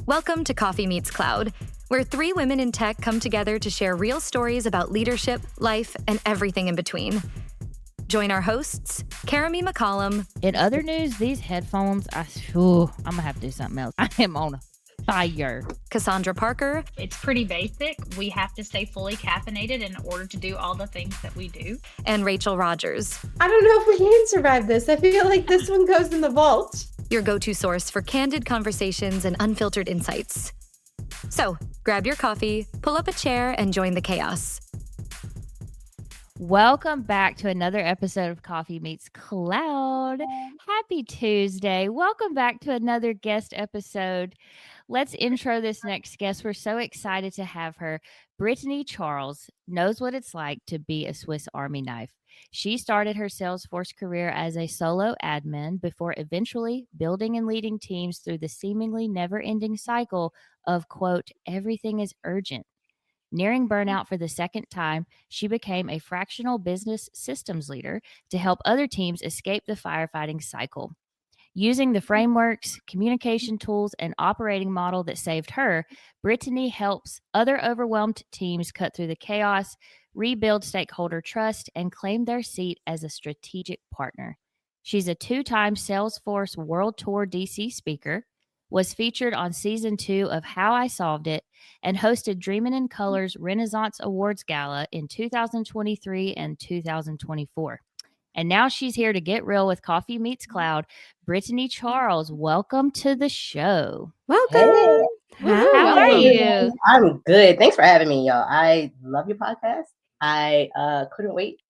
Welcome to Coffee Meets Cloud, where three women in tech come together to share real stories about leadership, life, and everything in between. Join our hosts, Karami McCollum. In other news, these headphones, I'm going to have to do something else. I am on fire. Cassandra Parker. It's pretty basic. We have to stay fully caffeinated in order to do all the things that we do. And Rachel Rogers. I don't know if we can survive this. I feel like this one goes in the vault. Your go-to source for candid conversations and unfiltered insights. So, grab your coffee, pull up a chair, and join the chaos. Welcome back to another episode of Coffee Meets Cloud. Happy Tuesday. Welcome back to another guest episode. Let's intro this next guest. We're so excited to have her. Brittanee Charles knows what it's like to be a Swiss Army knife. She started her Salesforce career as a solo admin before eventually building and leading teams through the seemingly never-ending cycle of, quote, everything is urgent. Nearing burnout for the second time, she became a fractional business systems leader to help other teams escape the firefighting cycle. Using the frameworks, communication tools, and operating model that saved her, Brittanee helps other overwhelmed teams cut through the chaos, rebuild stakeholder trust, and claim their seat as a strategic partner. She's a two-time Salesforce World Tour DC speaker, was featured on Season 2 of How I Solved It, and hosted Dreamin' in Color's Renaissance Awards Gala in 2023 and 2024. And now she's here to get real with Coffee Meets Cloud. Brittanee Charles, welcome to the show. Welcome. Hey. How are you? I'm good. Thanks for having me, y'all. I love your podcast. I couldn't wait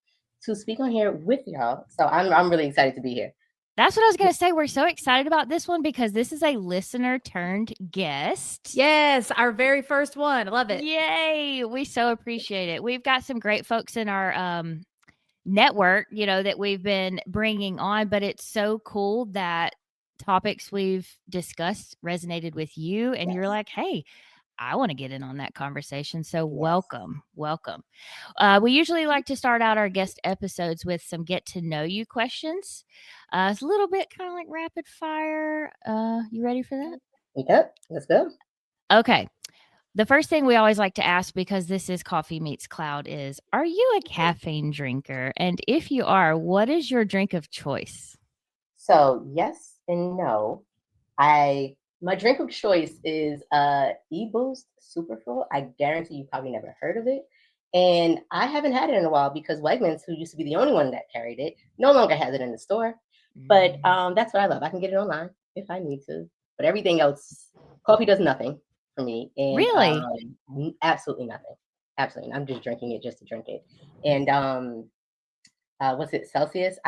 to speak on here with y'all. So I'm really excited to be here. That's what I was going to say. We're so excited about this one because this is a listener turned guest. Yes, our very first one. I love it. Yay. We so appreciate it. We've got some great folks in our network, that we've been bringing on, but it's so cool that topics we've discussed resonated with you and you're like, hey, I want to get in on that conversation. So welcome. We usually like to start out our guest episodes with some get to know you questions. It's a little bit kind of like rapid fire. You ready for that? Yep, let's go. Okay. The first thing we always like to ask, because this is Coffee Meets Cloud, is, are you a caffeine drinker? And if you are, what is your drink of choice? So yes and no. My drink of choice is eBoost Superfull. I guarantee you probably never heard of it. And I haven't had it in a while because Wegmans, who used to be the only one that carried it, no longer has it in the store. But that's what I love. I can get it online if I need to. But everything else, coffee does nothing for me. And, really? Absolutely nothing. Absolutely. I'm just drinking it just to drink it. And what's it, Celsius?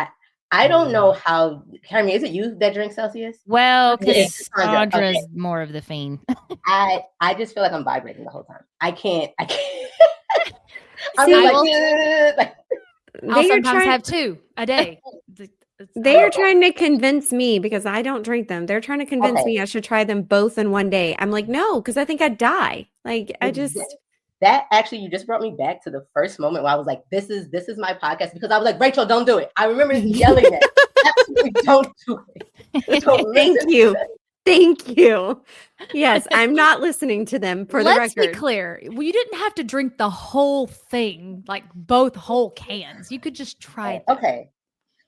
I don't know how, Carmen, is it you that drinks Celsius? Well, because Sandra's more of the fiend. I just feel like I'm vibrating the whole time. I can't. I'm I'll sometimes have two a day. They are trying to convince me, because I don't drink them. They're trying to convince me I should try them both in one day. I'm like, no, because I think I'd die. Like, That actually, you just brought me back to the first moment where I was like, this is my podcast, because I was like, Rachel, don't do it. I remember yelling that. Absolutely don't do it. Thank you. Yes, I'm not listening to them for the record. Let's be clear. Well, you didn't have to drink the whole thing, like both whole cans. You could just try it. Okay.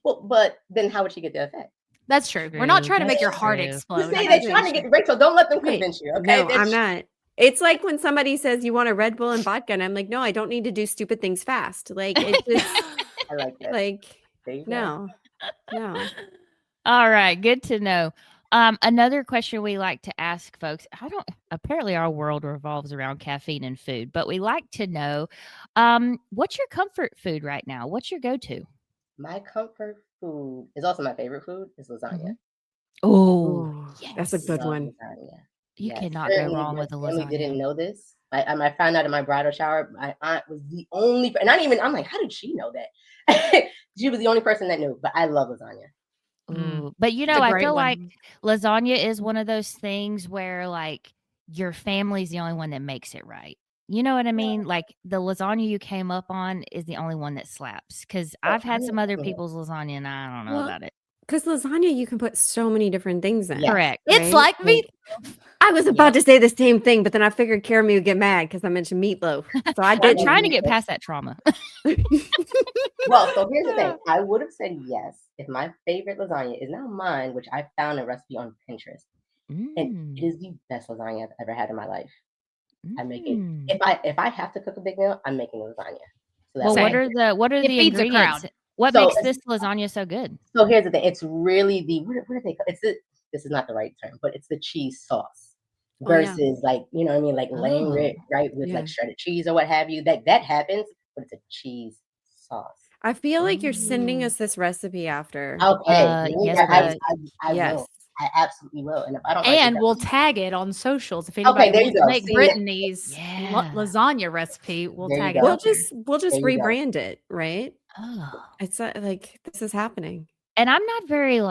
Well, but then how would she get the effect? That's true. We're not trying to make your heart explode. They're trying to get Rachel. Don't let them convince you. Okay? No, I'm not. It's like when somebody says you want a Red Bull and vodka, and I'm like, no, I don't need to do stupid things fast. Like, it's just I like that. Like, no. All right. Good to know. Another question we like to ask folks, apparently our world revolves around caffeine and food, but we like to know, what's your comfort food right now? What's your go-to? My comfort food is also my favorite food is lasagna. Oh, yes. That's a good one. Lasagna. You cannot go wrong with a lasagna. I didn't know this. I found out in my bridal shower. My aunt was the only, and I'm like, how did she know that? She was the only person that knew, but I love lasagna. Ooh. But I feel like lasagna is one of those things where like your family's the only one that makes it right. You know what I mean? Like the lasagna you came up on is the only one that slaps, because I've had some other people's lasagna and I don't know about it. Because lasagna, you can put so many different things in. Correct. It's like meat. I was about to say the same thing, but then I figured Carrie would get mad because I mentioned meatloaf. So I I'm didn't. trying to get past that trauma. Well, so here's the thing. I would have said yes if my favorite lasagna is now mine, which I found a recipe on Pinterest. And it is the best lasagna I've ever had in my life. I make it if I have to cook a big meal, I'm making lasagna. So Well, what are It the feeds a ingredients? crowd. What So makes this lasagna so good? So here's the thing. It's really the what do they call it's the this is not the right term, but it's the cheese sauce Oh, yeah. versus like, you know what I mean, like laying it right with Yeah. like shredded cheese or what have you. That happens, but it's a cheese sauce. I feel like you're sending us this recipe after. Okay. Yes, I Yes. will. I absolutely will. And if I don't like And it, we'll tag it on socials. If Okay, anybody there you wants to go. make See, Brittanee's Yeah. lasagna recipe, we'll There you tag go. it. We'll up there. just There you go. rebrand it, right? Oh. It's like this is happening. And I'm not very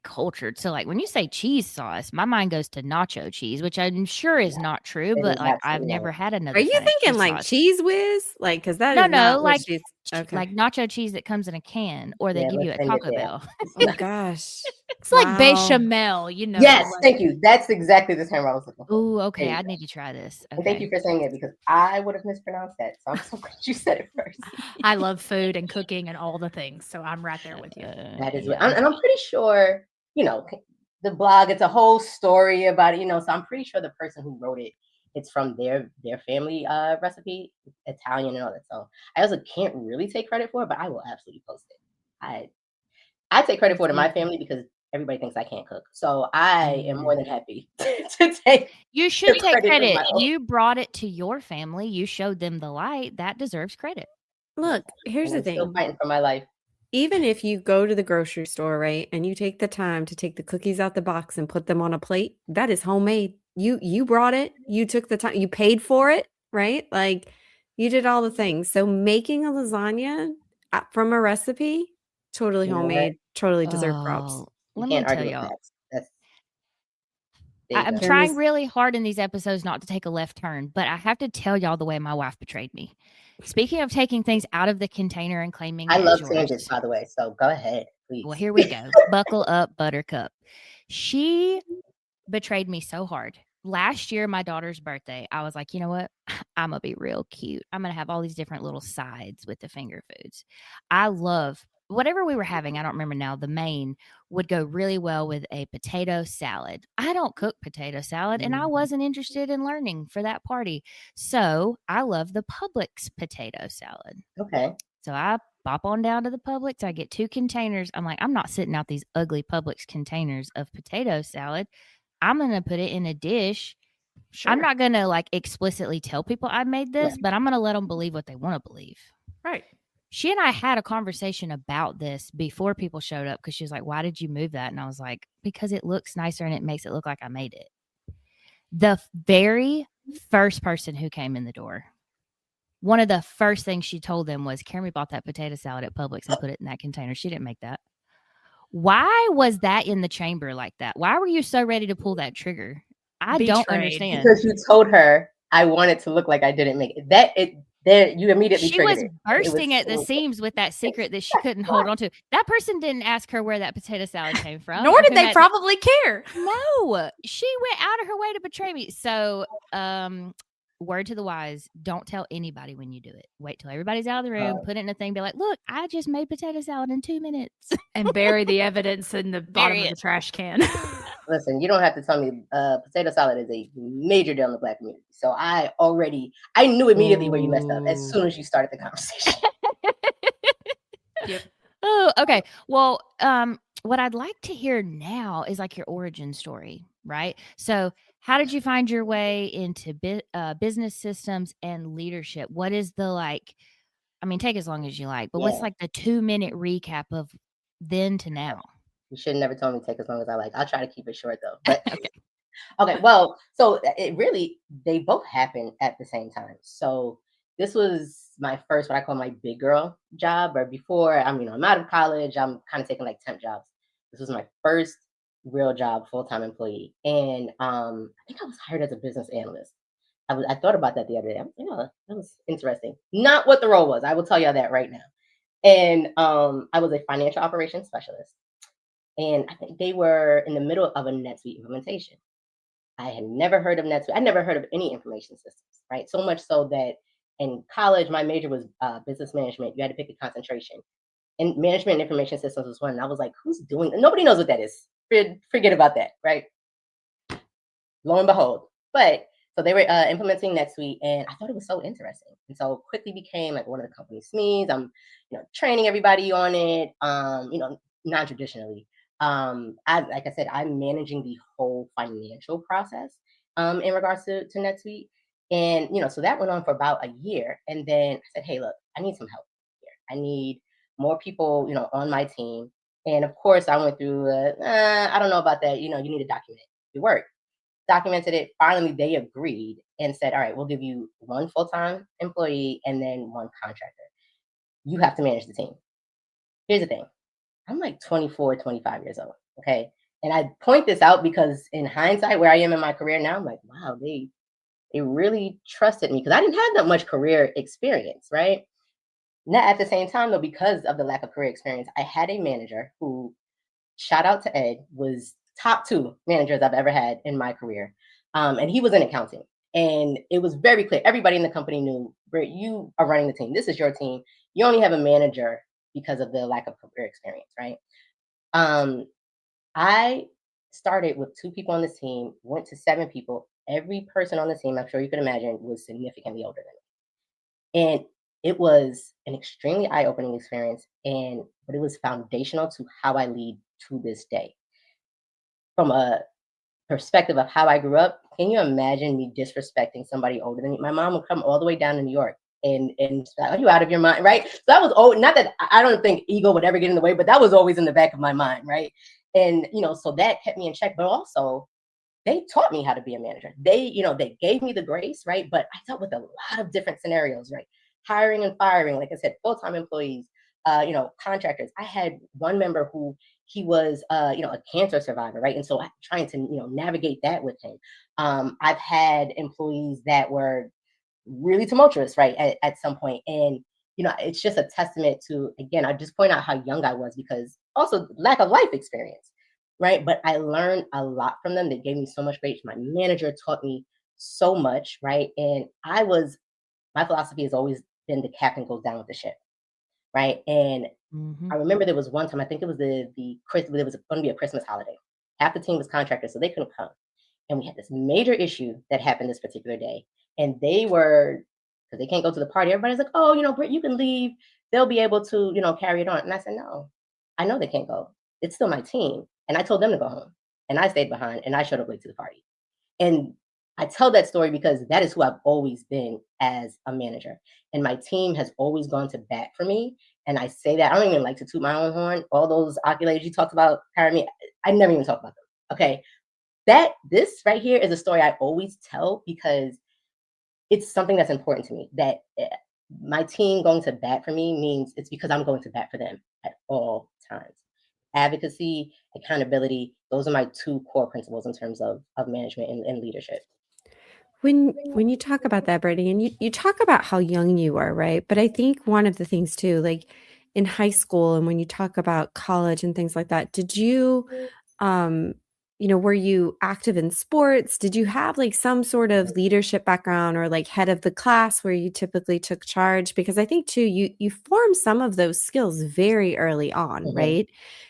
cultured. So like when you say cheese sauce, my mind goes to nacho cheese, which I'm sure is not true, It but is like I've absolutely never not. had another. Are you kind of thinking cheese like sauce. cheese whiz? Like, because that No, is not what like she's okay. like nacho cheese that comes in a can, or they Yeah, give you let's at send it Taco there. Bell. Oh gosh. It's like Wow. bechamel, you know. Yes, like- thank you. That's exactly the term I was looking for. Oh, okay. There you I go. need to try this. And thank you Okay. for saying it because I would have mispronounced that. So I'm so glad you said it first. I love food and cooking and all the things, so I'm right there with you. That is yeah. and I'm pretty sure, you know, the blog, it's a whole story about it, you know, so I'm pretty sure the person who wrote it, it's from their family recipe, Italian and all that. So I also can't really take credit for it, but I will absolutely post it. I take credit for it in my family because everybody thinks I can't cook. So I am more than happy to take. You should the take credit of credit. my own. You brought it to your family. You showed them the light. That deserves credit. Look, here's And the I'm still thing. fighting for my life. Even if you go to the grocery store, right, and you take the time to take the cookies out the box and put them on a plate, that is homemade. You brought it. You took the time. You paid for it, right? Like you did all the things. So making a lasagna from a recipe, totally You know what? homemade, totally deserve props. Oh, You let me can't tell argue with y'all. facts. There you I'm go. trying Jeremy's- really hard in these episodes not to take a left turn, but I have to tell y'all the way my wife betrayed me. Speaking of taking things out of the container and claiming I it love as tangents, yours. by the way. So go ahead, please. Well, here we go. Buckle up, Buttercup. She betrayed me so hard. Last year, my daughter's birthday, I was like, you know what? I'm going to be real cute. I'm going to have all these different little sides with the finger foods. I love whatever we were having. I don't remember now. The main would go really well with a potato salad. I don't cook potato salad, and I wasn't interested in learning for that party. So I love the Publix potato salad. Okay. So I pop on down to the Publix. I get 2 containers. I'm like, I'm not sitting out these ugly Publix containers of potato salad. I'm going to put it in a dish. Sure. I'm not going to like explicitly tell people I made this, but I'm going to let them believe what they want to believe. Right. She and I had a conversation about this before people showed up because she was like, why did you move that? And I was like, because it looks nicer and it makes it look like I made it. The very first person who came in the door, one of the first things she told them was, Karen bought that potato salad at Publix and put it in that container. She didn't make that. Why was that in the chamber like that? Why were you so ready to pull that trigger? I don't Betrayed. understand. Because you told her I wanted to look like I didn't make it. There, you immediately She triggered was it. bursting It at the was so- seams with that secret that she couldn't hold on to. That person didn't ask her where that potato salad came from. Nor or did who they had- probably care. No, she went out of her way to betray me. So, word to the wise, don't tell anybody when you do it. Wait till everybody's out of the room, put it in a thing, be like, look, I just made potato salad in 2 minutes. And bury the evidence in the bottom of the trash can. Listen, you don't have to tell me potato salad is a major deal in the Black community. So I knew immediately where you messed up as soon as you started the conversation. Yep. Oh, okay. Well, what I'd like to hear now is like your origin story, right? So, how did you find your way into business systems and leadership? What is the take as long as you like, but what's Yeah. like the 2-minute recap of then to now? You should have never told me to take as long as I like. I'll try to keep it short though. But okay. Well, so they both happened at the same time. So this was my first, what I call my big girl job. Or before I'm out of college, I'm kind of taking like temp jobs. This was my first real job, full-time employee. And I think I was hired as a business analyst. I thought about that the other day. That was interesting. Not what the role was. I will tell you that right now. And I was a financial operations specialist. And I think they were in the middle of a NetSuite implementation. I had never heard of NetSuite. I never heard of any information systems, right? So much so that in college, my major was business management. You had to pick a concentration. And management and information systems was one. And I was like, who's doing that? Nobody knows what that is. Forget about that, right? Lo and behold. But so they were implementing NetSuite, and I thought it was so interesting. And so quickly became like one of the company's SMEs. I'm, training everybody on it, non-traditionally. Like I said, I'm managing the whole financial process in regards to NetSuite. And, so that went on for about a year. And then I said, hey, look, I need some help here. I need more people, on my team. And of course, I went through, I don't know about that. You need to document your work. Documented it. Finally, they agreed and said, all right, we'll give you one full-time employee and then one contractor. You have to manage the team. Here's the thing. I'm like 24, 25 years old. Okay. And I point this out because in hindsight, where I am in my career now, I'm like, wow, they really trusted me because I didn't have that much career experience, right? Not at the same time, though, because of the lack of career experience, I had a manager who, shout out to Ed, was top 2 managers I've ever had in my career. And he was in accounting. And it was very clear. Everybody in the company knew, Britt, you are running the team. This is your team. You only have a manager because of the lack of career experience, right? I started with 2 people on the team, went to 7 people. Every person on the team, I'm sure you can imagine, was significantly older than me. And it was an extremely eye-opening experience, but it was foundational to how I lead to this day. From a perspective of how I grew up, can you imagine me disrespecting somebody older than me? My mom would come all the way down to New York and are you out of your mind, right? So that was not that I don't think ego would ever get in the way, but that was always in the back of my mind, right? And so that kept me in check, but also they taught me how to be a manager. They gave me the grace, right? But I dealt with a lot of different scenarios, right? Hiring and firing, like I said, full-time employees, contractors. I had one member who he was, a cancer survivor, right? And so I'm trying to, navigate that with him. I've had employees that were really tumultuous, right, at some point. And, it's just a testament to, again, I just point out how young I was because also lack of life experience, right? But I learned a lot from them. They gave me so much grace. My manager taught me so much, right? And my philosophy has always been the captain goes down with the ship, right? And I remember there was one time, I think it was the Christmas, it was going to be a Christmas holiday. Half the team was contractors, so they couldn't come. And we had this major issue that happened this particular day. And they were, because they can't go to the party, everybody's like, oh, Britt, you can leave. They'll be able to, carry it on. And I said, no, I know they can't go. It's still my team. And I told them to go home. And I stayed behind and I showed up late to the party. And I tell that story because that is who I've always been as a manager. And my team has always gone to bat for me. And I say that, I don't even like to toot my own horn. All those accolades you talked about, me, I never even talk about them. Okay. This right here is a story I always tell because it's something that's important to me, that my team going to bat for me means it's because I'm going to bat for them at all times. Advocacy, accountability, those are my 2 core principles in terms of management and leadership. When you talk about that, Brittany, and you talk about how young you are, right? But I think one of the things too, like in high school and when you talk about college and things like that, did you were you active in sports? Did you have like some sort of leadership background or like head of the class where you typically took charge? Because I think too, you form some of those skills very early on, right?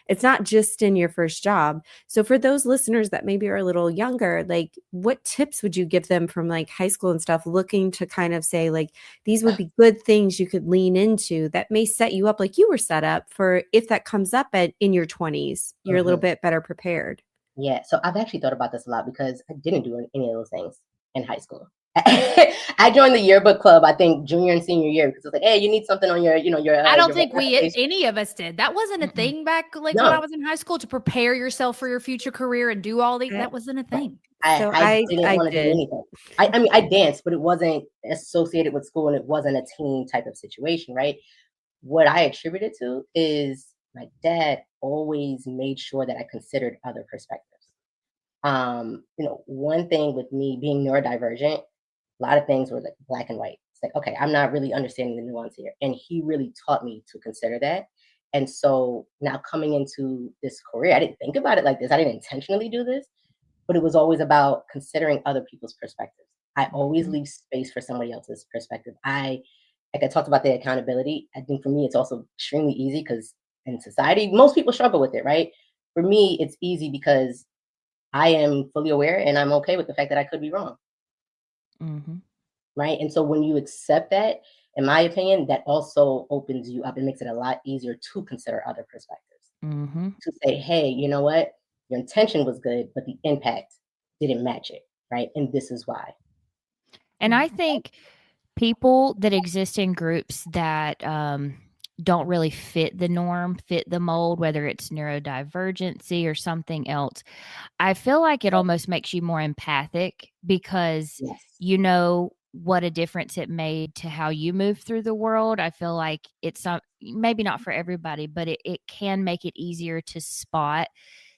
It's not just in your first job. So for those listeners that maybe are a little younger, like what tips would you give them from like high school and stuff, looking to kind of say like, these would be good things you could lean into that may set you up like you were set up for if that comes up in your 20s, you're a little bit better prepared. Yeah, so I've actually thought about this a lot because I didn't do any of those things in high school. I joined the yearbook club, I think, junior and senior year because it's like, hey, you need something on your, your. I don't your think application. any of us did. That wasn't a thing back when I was in high school to prepare yourself for your future career and do all these. That wasn't a thing. I didn't want to do anything. I mean, I danced, but it wasn't associated with school and it wasn't a team type of situation, right? What I attribute it to is my dad always made sure that I considered other perspectives. One thing with me being neurodivergent, a lot of things were like black and white. It's like, okay, I'm not really understanding the nuance here. And he really taught me to consider that. And so now coming into this career, I didn't think about it like this. I didn't intentionally do this, but it was always about considering other people's perspectives. I always leave space for somebody else's perspective. Like I talked about the accountability. I think for me, it's also extremely easy because in society, most people struggle with it, right? For me, it's easy because I am fully aware and I'm okay with the fact that I could be wrong, Mm-hmm. right? And so when you accept that, in my opinion, that also opens you up and makes it a lot easier to consider other perspectives. Mm-hmm. To say, hey, you know what? Your intention was good, but the impact didn't match it, right? And this is why. And I think people that exist in groups that don't really fit the norm, fit the mold, whether it's neurodivergency or something else, I feel like it almost makes you more empathic because Yes. you know what a difference it made to how you move through the world. I feel like it's maybe not for everybody, but it can make it easier to spot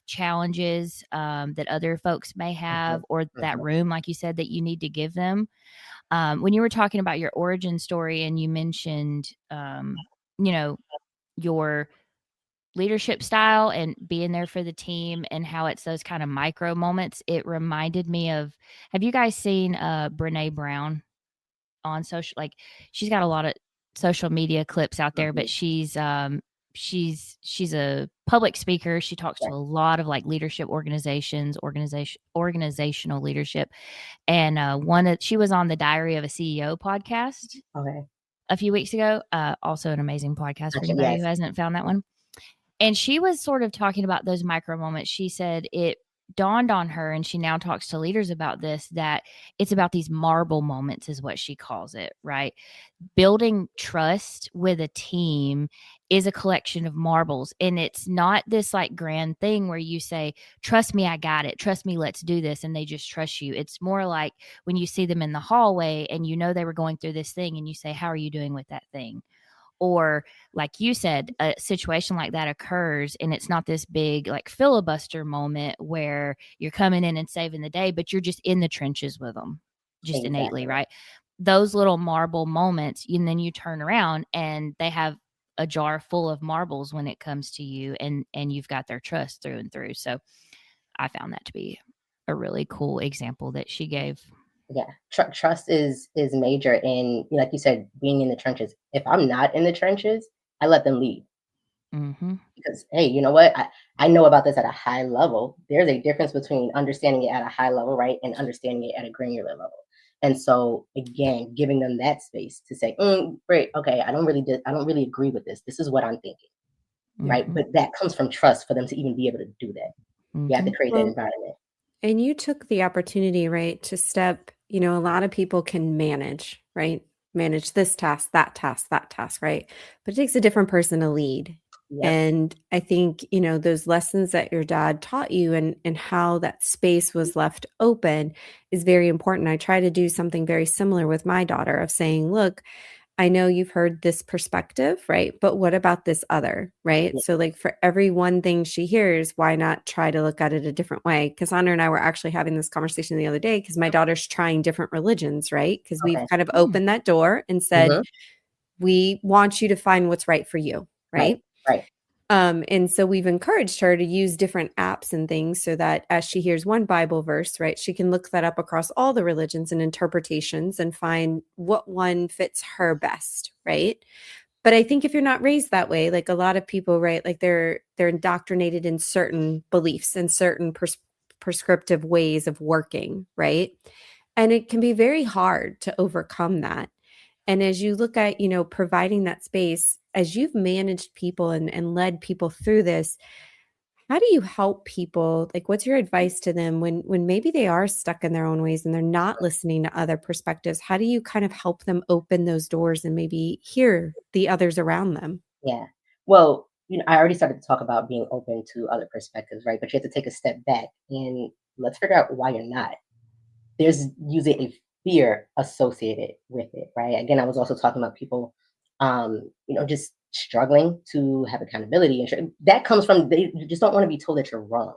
challenges that other folks may have, or that room, like you said, that you need to give them. When you were talking about your origin story and you mentioned, you know, your leadership style and being there for the team and how it's those kind of micro moments, it reminded me of, have you guys seen Brene Brown on social? Like, she's got a lot of social media clips out there, but she's a public speaker. She talks to a lot of like leadership organizational leadership. And she was on the Diary of a CEO podcast Okay. a few weeks ago. Also an amazing podcast for anybody Yes. who hasn't found that one. And she was sort of talking about those micro moments. She said it dawned on her, and she now talks to leaders about this, that it's about these marble moments is what she calls it, right? Building trust with a team is a collection of marbles, and it's not this like grand thing where you say, trust me, I got it, trust me, let's do this, and they just trust you. It's more like when you see them in the hallway and you know they were going through this thing and you say, how are you doing with that thing? Or like you said, a situation like that occurs and it's not this big like filibuster moment where you're coming in and saving the day, but you're just in the trenches with them just innately, right? Those little marble moments, and then you turn around and they have a jar full of marbles when it comes to you, and you've got their trust through and through. So I found that to be a really cool example that she gave. Yeah, trust is major, and like you said, being in the trenches. If I'm not in the trenches, I let them lead Mm-hmm. because hey, you know what? I know about this at a high level. There's a difference between understanding it at a high level, right, and understanding it at a granular level. And so again, giving them that space to say, great, okay, I don't really agree with this. This is what I'm thinking, right? Mm-hmm. But that comes from trust for them to even be able to do that. You have to create that Well, environment. and you took the opportunity, right, to step, a lot of people can manage, right? Manage this task, that task, that task, right? But it takes a different person to lead. Yep. And I think, those lessons that your dad taught you and how that space was left open is very important. I try to do something very similar with my daughter of saying, look, I know you've heard this perspective, right? But what about this other, right? Yeah. So, like, for every one thing she hears, why not try to look at it a different way? Cassandra and I were actually having this conversation the other day because my daughter's trying different religions, right? Because we've Okay. kind of opened that door and said, we want you to find what's right for you, right? Right. And so we've encouraged her to use different apps and things so that as she hears one Bible verse, right, she can look that up across all the religions and interpretations and find what one fits her best, right? But I think if you're not raised that way, like a lot of people, right, like they're indoctrinated in certain beliefs and certain prescriptive ways of working, right? And it can be very hard to overcome that. And as you look at, providing that space, as you've managed people and led people through this, how do you help people? Like, what's your advice to them when maybe they are stuck in their own ways and they're not listening to other perspectives? How do you kind of help them open those doors and maybe hear the others around them? Yeah. Well, I already started to talk about being open to other perspectives, right? But you have to take a step back and let's figure out why you're not. There's usually a fear associated with it, right? Again, I was also talking about people, just struggling to have accountability, and that comes from they just don't want to be told that you're wrong,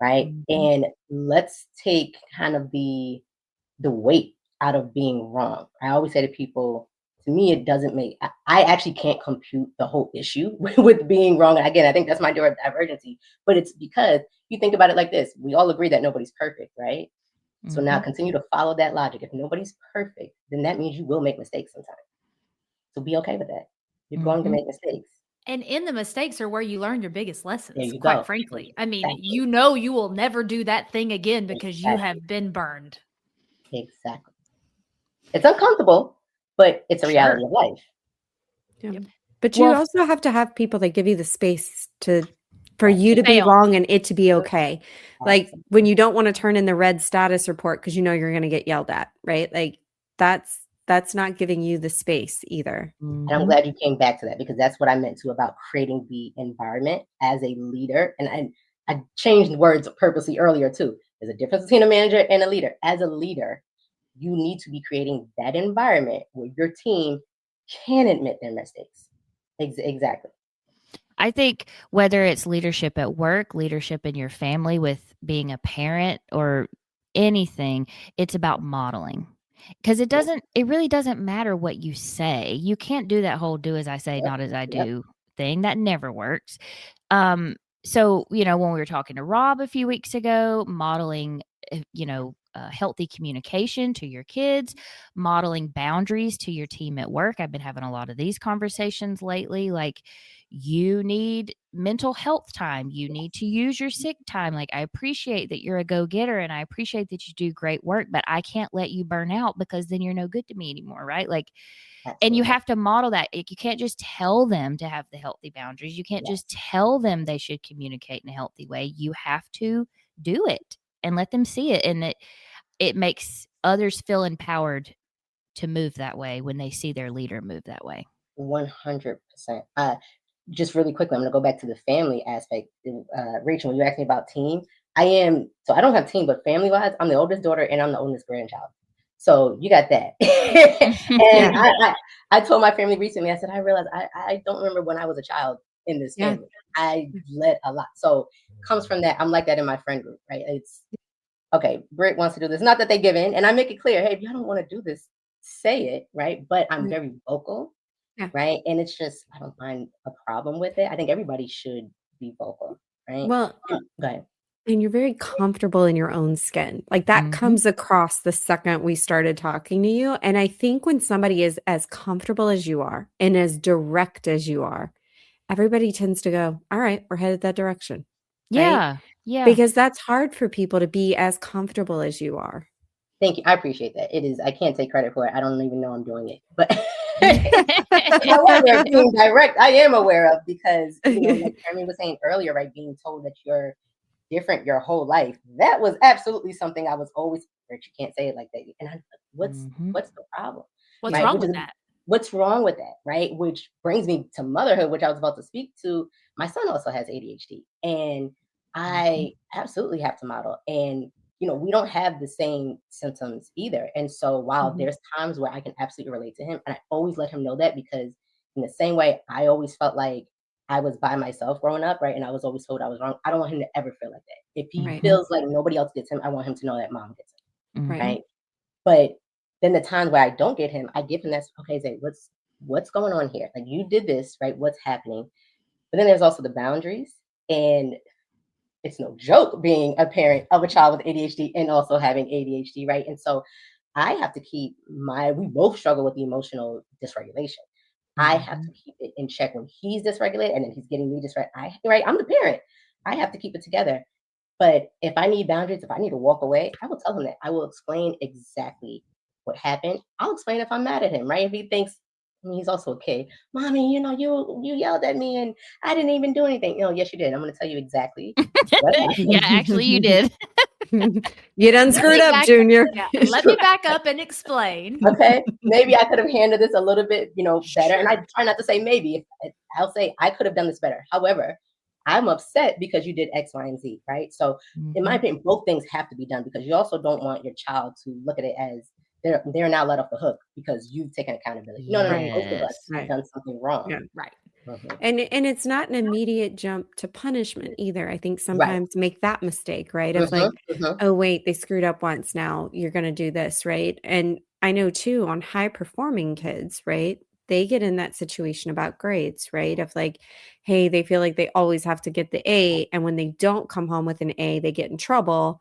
right? Mm-hmm. And let's take kind of the weight out of being wrong. I always say to people, to me, it doesn't make, I actually can't compute the whole issue with being wrong. And again, I think that's my divergency, but it's because you think about it like this. We all agree that nobody's perfect, right? So now continue to follow that logic. If nobody's perfect, then that means you will make mistakes sometimes. So be okay with that. You're going to make mistakes. And in the mistakes are where you learn your biggest lessons, There you quite go. frankly. I mean, Exactly. you know you will never do that thing again because you Exactly. have been burned. Exactly. It's uncomfortable, but it's a reality of life. Yeah. Yep. But you Well, also have to have people that give you the space for you to be Fail. wrong and it to be okay. Like Absolutely. when you don't want to turn in the red status report because you know you're going to get yelled at, right? Like that's not giving you the space either. And I'm glad you came back to that, because that's what I meant to about creating the environment as a leader. And I changed words purposely earlier too. There's a difference between a manager and a leader. As a leader, you need to be creating that environment where your team can admit their mistakes. Exactly. I think whether it's leadership at work, leadership in your family with being a parent or anything, it's about modeling. Because it really doesn't matter what you say. You can't do that whole do as I say, not as I do thing. That never works. So, when we were talking to Rob a few weeks ago, modeling, healthy communication to your kids, modeling boundaries to your team at work. I've been having a lot of these conversations lately. Like, you need mental health time. You need to use your sick time. Like, I appreciate that you're a go-getter and I appreciate that you do great work, but I can't let you burn out because then you're no good to me anymore, right? Like, and you have to model that. You can't just tell them to have the healthy boundaries. You can't just tell them they should communicate in a healthy way. You have to do it and let them see it. And it makes others feel empowered to move that way when they see their leader move that way. 100%. Just really quickly, I'm going to go back to the family aspect. Rachel, when you asked me about team, so I don't have team, but family wise, I'm the oldest daughter and I'm the oldest grandchild. So you got that. And I told my family recently, I said, I realized I don't remember when I was a child in this family. I led a lot. So it comes from that. I'm like that in my friend group, right? It's okay. Britt wants to do this. Not that they give in. And I make it clear, hey, if you don't want to do this, say it, right? But I'm very vocal. Yeah. Right. And it's just, I don't find a problem with it. I think everybody should be vocal. Right. Well, Go ahead. and you're very comfortable in your own skin. Like that comes across the second we started talking to you. And I think when somebody is as comfortable as you are and as direct as you are, everybody tends to go, all right, we're headed that direction. Yeah. Right? Yeah. Because that's hard for people to be as comfortable as you are. Thank you. I appreciate that. It is. I can't take credit for it. I don't even know I'm doing it. But however, being direct, I am aware of, because, like Jeremy was saying earlier, right, being told that you're different your whole life. That was absolutely something I was always, Rich, you can't say it like that. And I'm like, what's the problem? What's wrong with that? What's wrong with that, right? Which brings me to motherhood, which I was about to speak to. My son also has ADHD, and I absolutely have to model. And we don't have the same symptoms either. And so while there's times where I can absolutely relate to him, and I always let him know that, because in the same way, I always felt like I was by myself growing up, right? And I was always told I was wrong. I don't want him to ever feel like that. If he feels like nobody else gets him, I want him to know that mom gets him, right? But then the times where I don't get him, I give him that, okay, Zay, what's going on here? Like, you did this, right? What's happening? But then there's also the boundaries. And it's no joke being a parent of a child with ADHD and also having ADHD, right? And so I have to keep we both struggle with the emotional dysregulation. I have to keep it in check when he's dysregulated and then he's getting me dysregulated. Right? I'm the parent. I have to keep it together. But if I need boundaries, if I need to walk away, I will tell him that. I will explain exactly what happened. I'll explain if I'm mad at him, right? If he thinks, he's also a kid. Mommy, you yelled at me and I didn't even do anything. Yes, you did. I'm going to tell you exactly what happened. Yeah, actually, you did. You done screwed up, Junior. Let me back up and explain. Okay, maybe I could have handled this a little bit, better. And I try not to say maybe. I'll say I could have done this better. However, I'm upset because you did X, Y, and Z, right? So in my opinion, both things have to be done, because you also don't want your child to look at it as they're now let off the hook because you've taken accountability. No, both of us have done something wrong. Yeah. Right. And it's not an immediate jump to punishment either. I think sometimes make that mistake, right? It's like, oh wait, they screwed up once. Now you're going to do this, right? And I know too on high performing kids, right? They get in that situation about grades, right? Of like, hey, they feel like they always have to get the A. And when they don't come home with an A, they get in trouble.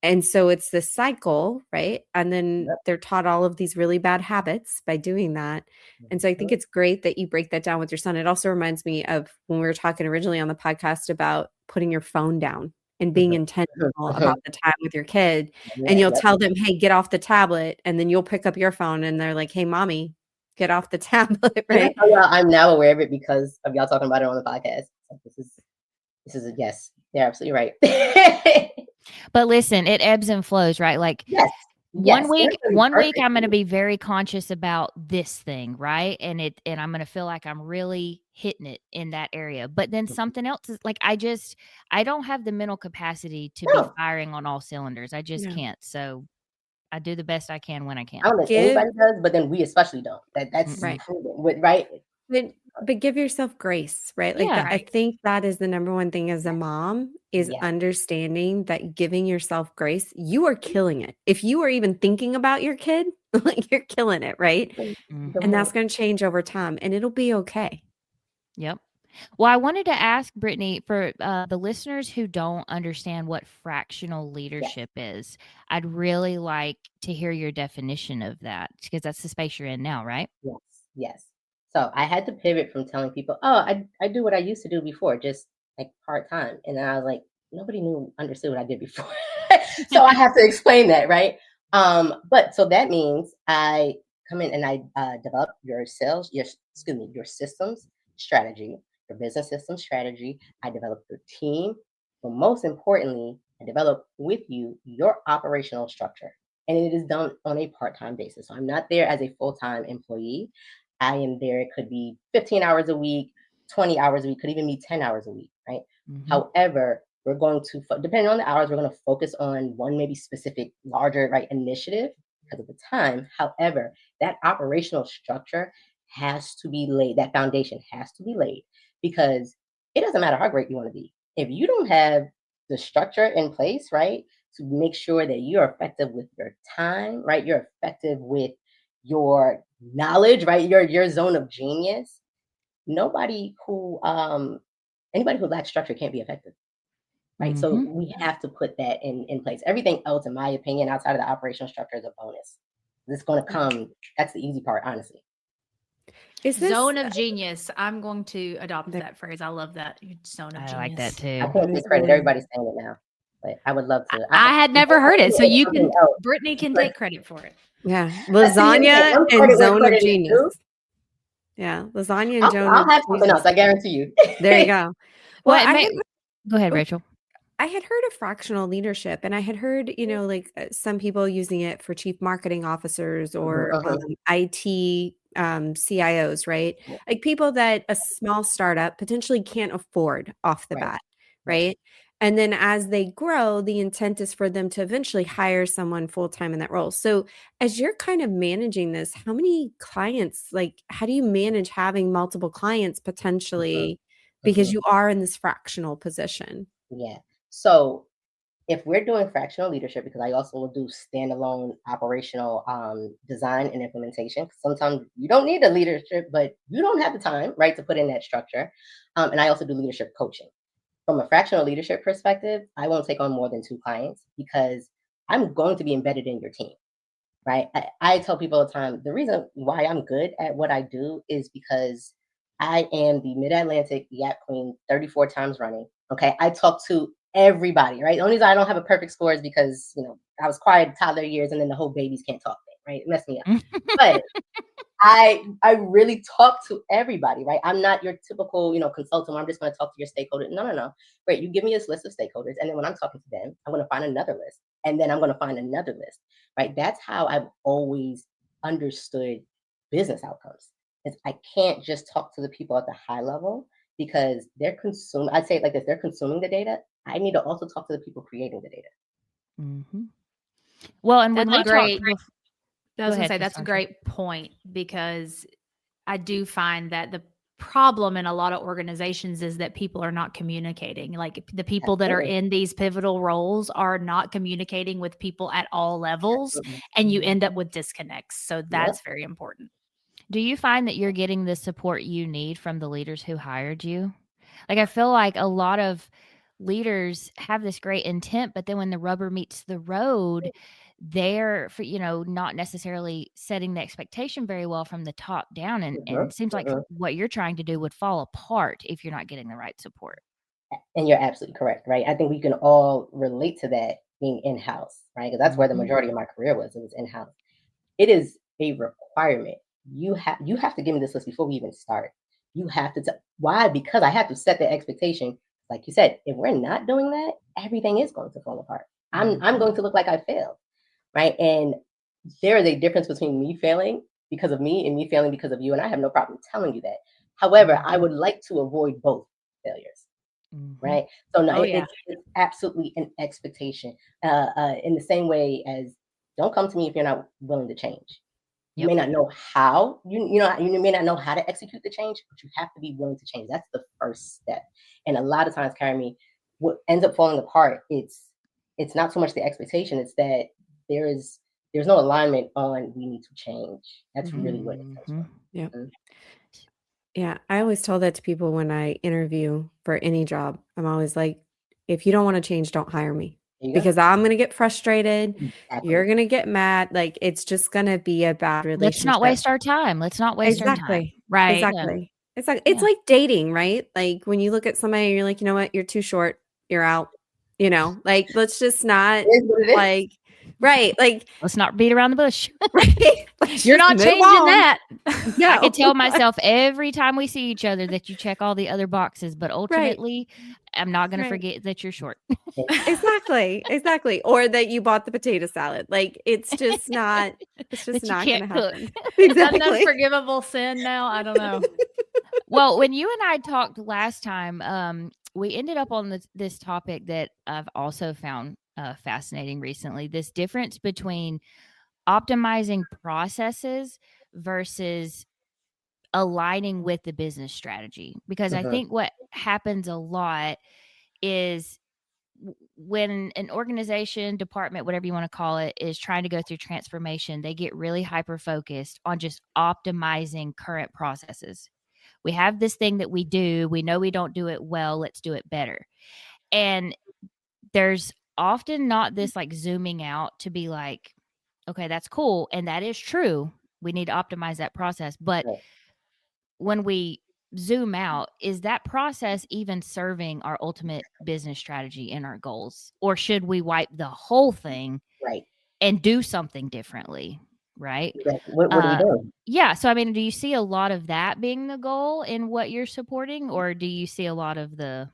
And so it's this cycle, right? And then Yep. they're taught all of these really bad habits by doing that. And so I think it's great that you break that down with your son. It also reminds me of when we were talking originally on the podcast about putting your phone down and being intentional about the time with your kid. And you'll tell them, hey, get off the tablet. And then you'll pick up your phone and they're like, hey, mommy, get off the tablet, right? I'm now aware of it because of y'all talking about it on the podcast. So this is a yes. They're absolutely right. But listen, it ebbs and flows, right? Like Yes. one week perfect. I'm going to be very conscious about this thing, right? And I'm going to feel like I'm really hitting it in that area. But then something else is like, I don't have the mental capacity to be firing on all cylinders. I just can't. So I do the best I can when I can. I don't know if anybody does, but then we especially don't. That's right. Right. But give yourself grace, right? Like I think that is the number one thing as a mom is understanding that giving yourself grace, you are killing it. If you are even thinking about your kid, like you're killing it, right? And that's going to change over time and it'll be okay. Yep. Well, I wanted to ask Brittanee for the listeners who don't understand what fractional leadership is. I'd really like to hear your definition of that because that's the space you're in now, right? Yes. So I had to pivot from telling people, oh, I do what I used to do before, just like part-time. And then I was like, nobody understood what I did before. So I have to explain that, right? But so that means I come in and I develop your systems strategy, your business system strategy. I develop your team. But most importantly, I develop with you your operational structure. And it is done on a part-time basis. So I'm not there as a full-time employee. I am there. It could be 15 hours a week, 20 hours a week, could even be 10 hours a week, right? However, we're going to, depending on the hours, we're going to focus on one maybe specific larger initiative because of the time. However, that operational structure has to be laid. That foundation has to be laid because it doesn't matter how great you want to be. If you don't have the structure in place, right, to make sure that you're effective with your time, right, you're effective with your knowledge, right, your zone of genius. Anybody who lacks structure can't be effective, right? So we have to put that in place. Everything else, in my opinion, outside of the operational structure is a bonus. It's going to come. That's the easy part, honestly. Is this zone of genius? I'm going to adopt that phrase. I love that. Zone of genius. I like that too. I can't take credit. Everybody's saying it now, but I would love to. I had never heard it, so you can. Brittanee can take credit for it. Yeah, lasagna and zone of genius. Yeah, lasagna and zone. I'll have something else. I guarantee you. There you go. Well, go ahead, Rachel. I had heard of fractional leadership and I had heard, some people using it for chief marketing officers or IT CIOs, right? Like people that a small startup potentially can't afford off the bat, right? And then as they grow, the intent is for them to eventually hire someone full-time in that role. So as you're kind of managing this, how many clients, how do you manage having multiple clients potentially because you are in this fractional position? Yeah. So if we're doing fractional leadership, because I also will do standalone operational design and implementation. Sometimes you don't need the leadership, but you don't have the time, right, to put in that structure. And I also do leadership coaching. From a fractional leadership perspective, I won't take on more than 2 clients because I'm going to be embedded in your team, right? I tell people all the time, the reason why I'm good at what I do is because I am the Mid-Atlantic Yap Queen 34 times running. Okay. I talk to everybody, right? The only reason I don't have a perfect score is because, I was quiet toddler years and then the whole babies can't talk thing, right? It messed me up. But I really talk to everybody, right? I'm not your typical, consultant where I'm just going to talk to your stakeholders. No. Right. You give me this list of stakeholders. And then when I'm talking to them, I'm going to find another list. And then I'm going to find another list, right? That's how I've always understood business outcomes. I can't just talk to the people at the high level because they're consuming. I'd say it like this: they're consuming the data. I need to also talk to the people creating the data. Well, and when we great. I was going to say that's a great point because I do find that problem in a lot of organizations is that people are not communicating. Like the people that are Absolutely. in these pivotal roles are not communicating with people at all levels, Absolutely. and you end up with disconnects. So that's Yep. very important. Do you find that you're getting the support you need from the leaders who hired you? Like, I feel like a lot of leaders have this great intent, but then when the rubber meets the road, they're not necessarily setting the expectation very well from the top down, and Mhm, it seems like mhm. what you're trying to do would fall apart if you're not getting the right support. And you're absolutely correct, right? I think we can all relate to that being in-house, right? Because that's where the Mhm. majority of my career was. It was in-house. It is a requirement. You have to give me this list before we even start. You have to why? Because I have to set the expectation. Like you said, if we're not doing that, everything is going to fall apart. I'm going to look like I failed, right? And there is a difference between me failing because of me and me failing because of you, and I have no problem telling you that. However, I would like to avoid both failures, Mhm. right? So no, Oh, yeah. it's absolutely an expectation. In the same way as don't come to me if you're not willing to change. You Yep. may not know how you may not know how to execute the change, but you have to be willing to change. That's the first step. And a lot of times, Carrie, what ends up falling apart, it's not so much the expectation, it's that there's no alignment on we need to change. That's really what it comes Mhm. Yeah. from. Yeah. I always tell that to people when I interview for any job. I'm always like, if you don't want to change, don't hire me There you go. because I'm going to get frustrated. Exactly. You're going to get mad. Like, it's just going to be a bad Let's not relationship. waste our time. Let's not waste our time. Exactly. Right. Exactly. It's Yeah. like dating, right? Like when you look at somebody and you're like, you know what, you're too short, you're out. Like let's just not It is what it is. like right, like Let's not beat around the bush. right. Let's You're just not move changing on. that. No. I can tell myself every time we see each other that you check all the other boxes, but ultimately, I'm not going to forget that you're short. Exactly. Or that you bought the potato salad. Like it's just not That you not can't gonna cook. happen. Is that an Exactly. unforgivable sin now? I don't know. Well, when you and I talked last time, we ended up on this topic that I've also found fascinating recently. This difference between optimizing processes versus aligning with the business strategy. Because I think what happens a lot is when an organization, department, whatever you want to call it, is trying to go through transformation, they get really hyper focused on just optimizing current processes. We have this thing that we do. We know we don't do it well. Let's do it better. And there's often not this like zooming out to be like, okay, that's cool. And that is true. We need to optimize that process. But Right. when we zoom out, is that process even serving our ultimate business strategy and our goals? Or should we wipe the whole thing Right. and do something differently? Right. Exactly. What are we doing? Yeah. So, I mean, do you see a lot of that being the goal in what you're supporting, or do you see a lot of the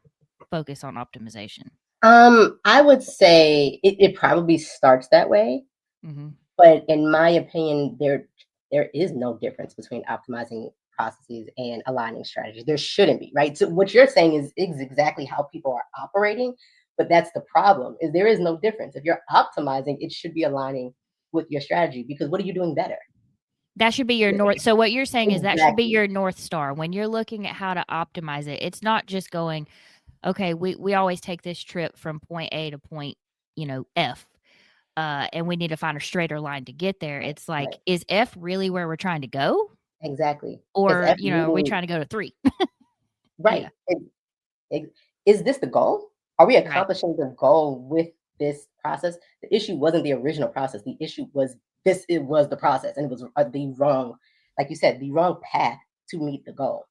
focus on optimization? I would say it probably starts that way, Mm-hmm. but in my opinion, there is no difference between optimizing processes and aligning strategies. There shouldn't be, right? So what you're saying is exactly how people are operating, but that's the problem, is there is no difference. If you're optimizing, it should be aligning with your strategy because what are you doing better? That should be your north. So what you're saying is that should be Exactly. your North Star when you're looking at how to optimize it. It's not just going, okay, we always take this trip from point A to point, F. And we need to find a straighter line to get there. Right, It's like, right. is F really where we're trying to go? Exactly. Is Or, F are we meaning trying to go to 3? Yeah. right? Is this the goal? Are we Right. accomplishing the goal with this process? The issue wasn't the original process. The issue was this. It was the process, and it was the wrong, like you said, the wrong path to meet the goal.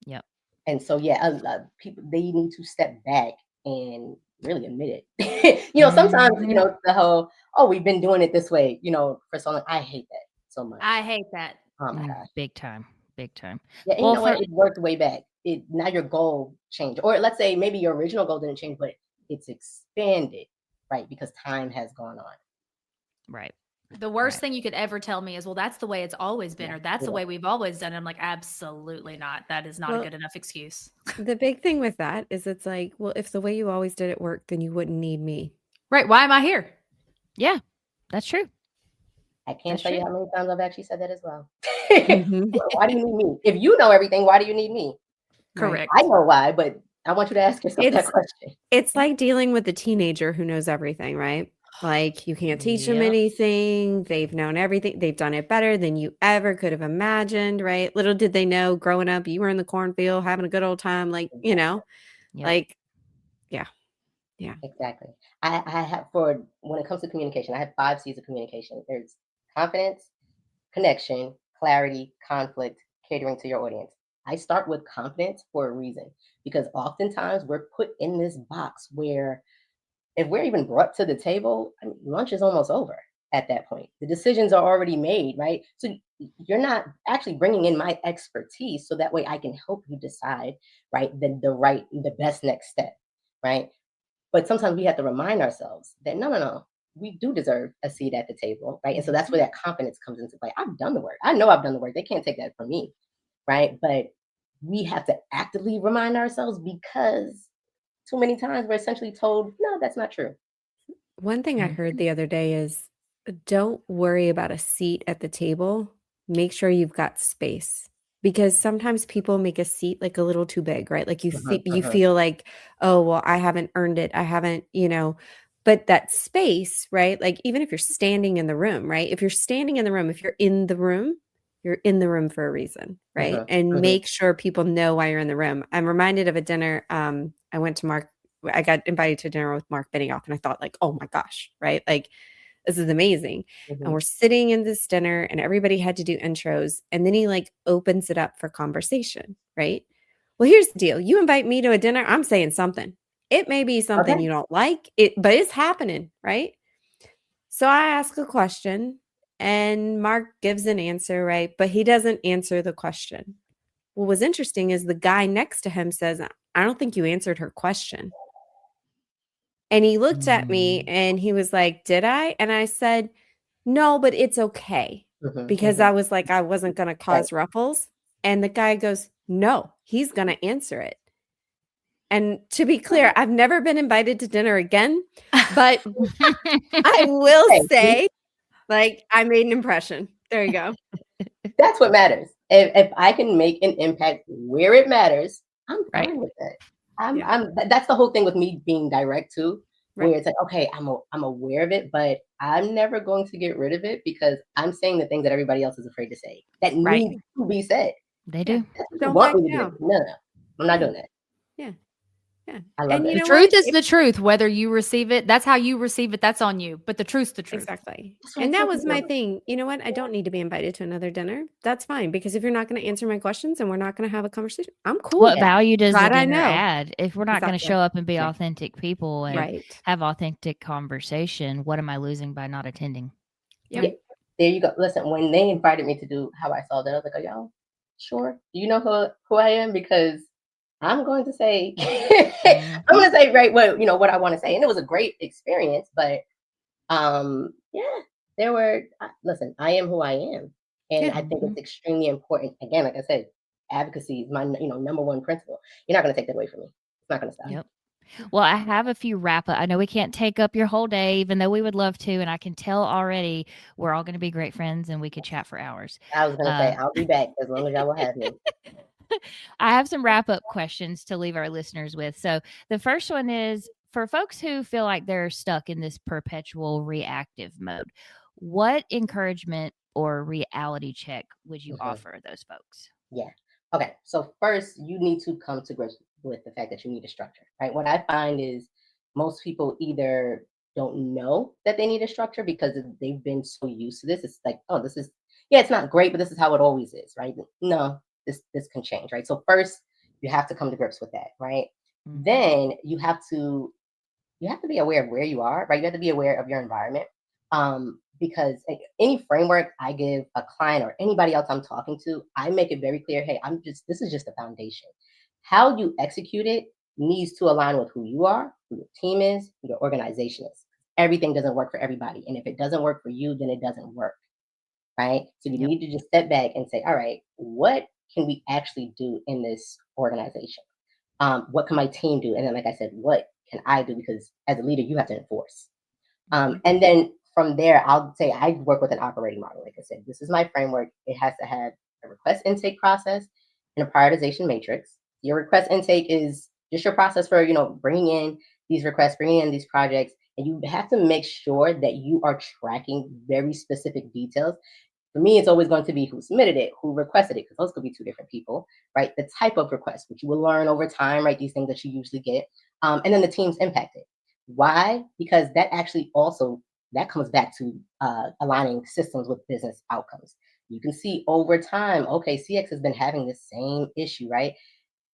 Yep. And so, yeah, people they need to step back and really admit it. Sometimes Mhm. the whole "oh, we've been doing it this way," for so long. I hate that so much. I hate that. Oh my gosh. Big time. Big time. Yeah, and you Well, know what? It worked way back. Now your goal changed, or let's say maybe your original goal didn't change, but it's expanded, right? Because time has gone on. right. The worst Right. thing you could ever tell me is, well, that's the way it's always been, Yeah, or that's the yeah. way we've always done it. I'm like, absolutely not. That is not a Well, good enough excuse. the big thing with that is it's like, well, if the way you always did it worked, then you wouldn't need me. Right. Why am I here? Yeah, that's true. I can't That's tell you true. how many times I've actually said that as well. Mhm. Why do you need me? If you know everything, why do you need me? Right. Correct. I know why, but I want you to ask yourself that It's question. it's like dealing with a teenager who knows everything, right? Like you can't teach them Yep. anything. They've known everything. They've done it better than you ever could have imagined, right? Little did they know growing up, you were in the cornfield having a good old time, like, Yep. like, yeah. Yeah. Exactly. I have, for when it comes to communication, I have 5 C's of communication. There's confidence, connection, clarity, conflict, catering to your audience. I start with confidence for a reason because oftentimes we're put in this box where if we're even brought to the table, I mean, lunch is almost over at that point. The decisions are already made, right? So you're not actually bringing in my expertise, so that way I can help you decide, right, the best next step, right? But sometimes we have to remind ourselves that no, we do deserve a seat at the table, right? And so that's where that confidence comes into play. I've done the work. I know I've done the work. They can't take that from me, right? But we have to actively remind ourselves because too many times we're essentially told, no, that's not true. One thing I heard the other day is don't worry about a seat at the table. Make sure you've got space because sometimes people make a seat like a little too big, right? Like you feel like, oh, well, I haven't earned it. I haven't, but that space, right? Like even if you're standing in the room, right? If you're standing in the room, if you're in the room for a reason, right? And make sure people know why you're in the room. I'm reminded of a dinner. I got invited to dinner with Mark Benioff and I thought like, oh my gosh, right? Like this is amazing. And we're sitting in this dinner and everybody had to do intros. And then he like opens it up for conversation, right? Well, here's the deal. You invite me to a dinner, I'm saying something. It may be something Okay. you don't like, but it's happening, right? So I ask a question and Mark gives an answer, right? But he doesn't answer the question. What was interesting is the guy next to him says, I don't think you answered her question. And he looked at me and he was like, did I? And I said, no, but it's okay. Because I was like, I wasn't going to cause ruffles. And the guy goes, no, he's going to answer it. And to be clear, I've never been invited to dinner again, but I will say, like, I made an impression. There you go. That's what matters. If I can make an impact where it matters, I'm fine with that. That's the whole thing with me being direct too, where it's like, okay, I'm aware of it, but I'm never going to get rid of it because I'm saying the things that everybody else is afraid to say that need to be said. They do. That's what you want me to do. No, I'm not doing that. Yeah. Yeah. I love that. The truth is the truth. Whether you receive it, that's how you receive it. That's on you. But the truth's the truth. Exactly. And that was my thing. You know what? I don't need to be invited to another dinner. That's fine. Because if you're not going to answer my questions and we're not going to have a conversation, I'm cool. What value does the Glad I dinner know. add? If we're not going to show up and be Right. authentic people and have authentic conversation, what am I losing by not attending? Yeah. There you go. Listen, when they invited me to do How I Saw That, I was like, oh, y'all, sure. Do you know who I am? Because I'm going to say, right, what I want to say. And it was a great experience, but listen, I am who I am. And I think it's extremely important. Again, like I said, advocacy is my, number one principle. You're not going to take that away from me. It's not going to stop. Yep. Well, I have a few wrap up. I know we can't take up your whole day, even though we would love to. And I can tell already we're all going to be great friends and we could chat for hours. I was going to say, I'll be back as long as y'all will have me. I have some wrap up questions to leave our listeners with. So the first one is for folks who feel like they're stuck in this perpetual reactive mode, what encouragement or reality check would you offer those folks? Yeah. Okay. So first, you need to come to grips with the fact that you need a structure, right? What I find is most people either don't know that they need a structure because they've been so used to this. It's like, oh, it's not great, but this is how it always is, right? No, this can change, right? So first, you have to come to grips with that, right? Then you have to be aware of where you are, right? You have to be aware of your environment. Because any framework I give a client or anybody else I'm talking to, I make it very clear, hey, this is just a foundation. How you execute it needs to align with who you are, who your team is, who your organization is. Everything doesn't work for everybody. And if it doesn't work for you, then it doesn't work, right? So you need to just step back and say, all right, what can we actually do in this organization? What can my team do? And then, like I said, what can I do? Because as a leader, you have to enforce. And then from there, I'll say I work with an operating model. Like I said, this is my framework. It has to have a request intake process and a prioritization matrix. Your request intake is just your process for, bringing in these requests, bringing in these projects, and you have to make sure that you are tracking very specific details. For me, it's always going to be who submitted it, who requested it, because those could be two different people, right? The type of request, which you will learn over time, right? These things that you usually get, and then the team's impacted. Why? Because that actually also that comes back to aligning systems with business outcomes. You can see over time, okay, CX has been having the same issue, right?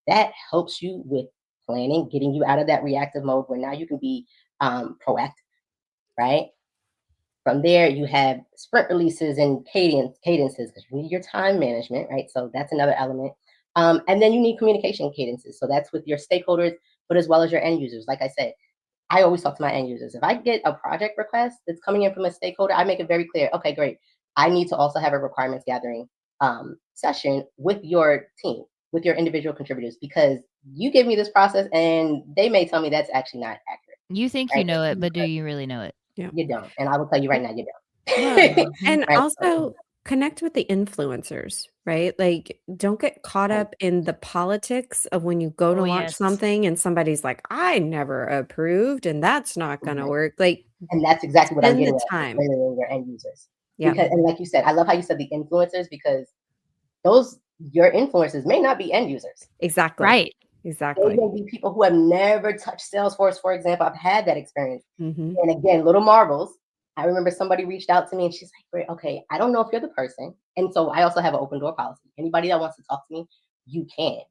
That helps you with planning, getting you out of that reactive mode where now you can be proactive, right? From there, you have sprint releases and cadences because you need your time management, right? So that's another element. And then you need communication cadences. So that's with your stakeholders, but as well as your end users. Like I said, I always talk to my end users. If I get a project request that's coming in from a stakeholder, I make it very clear. Okay, great. I need to also have a requirements gathering session with your team, with your individual contributors, because you give me this process and they may tell me that's actually not accurate. You think right? you know it, but do you really know it? You don't. And I will tell you right now, you don't. Well, and Right? also connect with the influencers, right? Like, don't get caught Right. up in the politics of when you go to Oh, launch yes. something and somebody's like, I never approved and that's not going to Right. work. Like, And that's exactly what I'm spend getting the at, time. bringing your end users. Yeah, Because, and like you said, I love how you said the influencers, because your influencers may not be end users. exactly. Right. They Exactly. may be people who have never touched Salesforce, for example. I've had that experience. Hmm. And again, little marvels. I remember somebody reached out to me and she's like, "Great, okay, I don't know if you're the person." And so I also have an open door policy. Anybody that wants to talk to me, you can,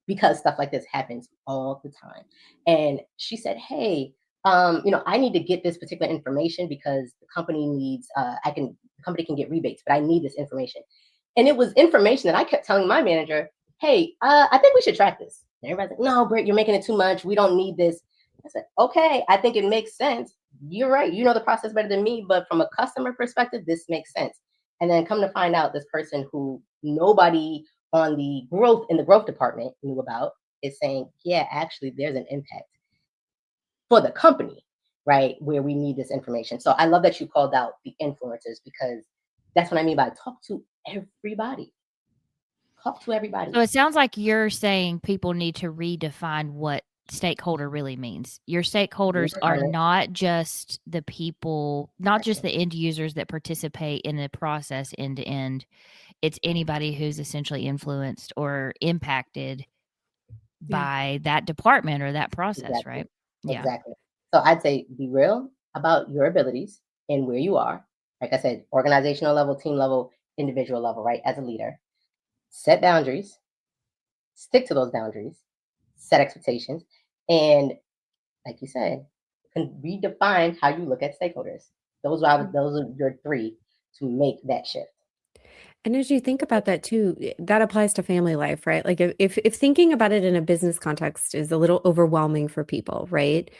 because stuff like this happens all the time. And she said, "Hey, I need to get this particular information because the company needs, the company can get rebates, but I need this information." And it was information that I kept telling my manager, "Hey, I think we should track this." And everybody's like, "No, Britt, you're making it too much. We don't need this." I said, "Okay, I think it makes sense. You're right. You know the process better than me, but from a customer perspective, this makes sense." And then come to find out, this person who nobody on the growth department knew about is saying, "Yeah, actually, there's an impact for the company, right, where we need this information." So I love that you called out the influencers, because that's what I mean by talk to everybody. Talk to everybody. So it sounds like you're saying people need to redefine what stakeholder really means. Your stakeholders are Redefine it. not just the people, not just the end users that participate in the process end to end. It's anybody who's essentially influenced or impacted Yeah. by that department or that process, Exactly. right? Yeah. Exactly. So I'd say be real about your abilities and where you are. Like I said, organizational level, team level, individual level, right? As a leader, set boundaries, stick to those boundaries, set expectations, and like you said, can redefine how you look at stakeholders. Those are your three to make that shift. And as you think about that too, that applies to family life, right? Like if thinking about it in a business context is a little overwhelming for people, right?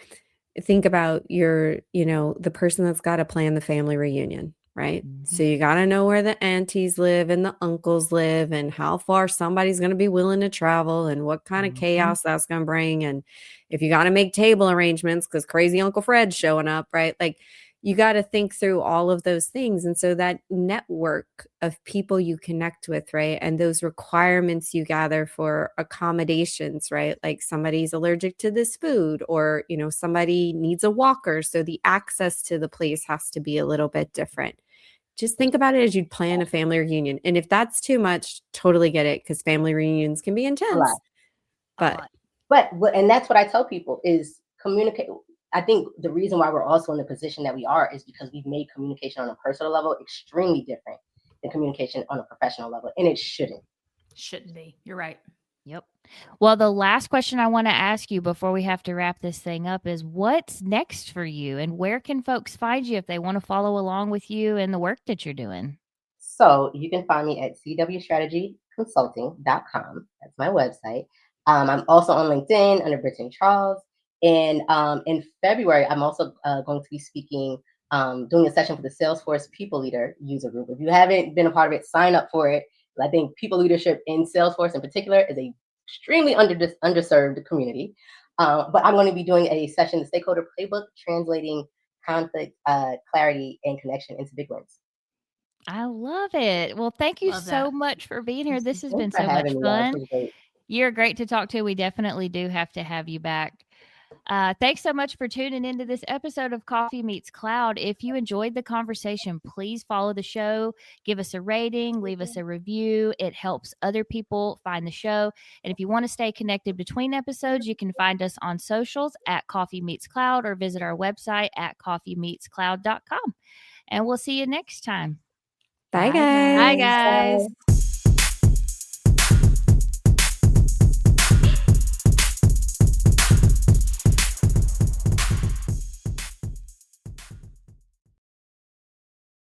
Think about the person that's got to plan the family reunion, right? So you got to know where the aunties live and the uncles live and how far somebody's going to be willing to travel and what kind of chaos that's going to bring. And if you got to make table arrangements because crazy Uncle Fred's showing up, right? Like, you got to think through all of those things. And so that network of people you connect with, right? And those requirements you gather for accommodations, right? Like somebody's allergic to this food, or, somebody needs a walker. So the access to the place has to be a little bit different. Just think about it as you'd plan a family reunion. And if that's too much, totally get it, because family reunions can be A intense. lot. But And that's what I tell people is communicate. I think the reason why we're also in the position that we are is because we've made communication on a personal level extremely different than communication on a professional level, and it shouldn't. Shouldn't be. You're right. Yep. Well, the last question I want to ask you before we have to wrap this thing up is, what's next for you, and where can folks find you if they want to follow along with you and the work that you're doing? So you can find me at cwstrategyconsulting.com. That's my website. I'm also on LinkedIn under Brittanee Charles. And in February, I'm also going to be speaking, doing a session for the Salesforce People Leader user group. If you haven't been a part of it, sign up for it. I think people leadership in Salesforce in particular is a extremely underserved community. But I'm going to be doing a session, the Stakeholder Playbook, translating conflict, clarity, and connection into big wins. I love it. Well, thank you Love so that. much for being here. This has been Thanks for so much having me, y'all. This fun. was great. You're great to talk to. We definitely do have to have you back. Thanks so much for tuning into this episode of Coffee Meets Cloud. If you enjoyed the conversation, please follow the show, give us a rating, leave us a review. It helps other people find the show. And if you want to stay connected between episodes, you can find us on socials at Coffee Meets Cloud or visit our website at coffeemeetscloud.com. And we'll see you next time. Bye, guys. Bye, guys. guys. Bye.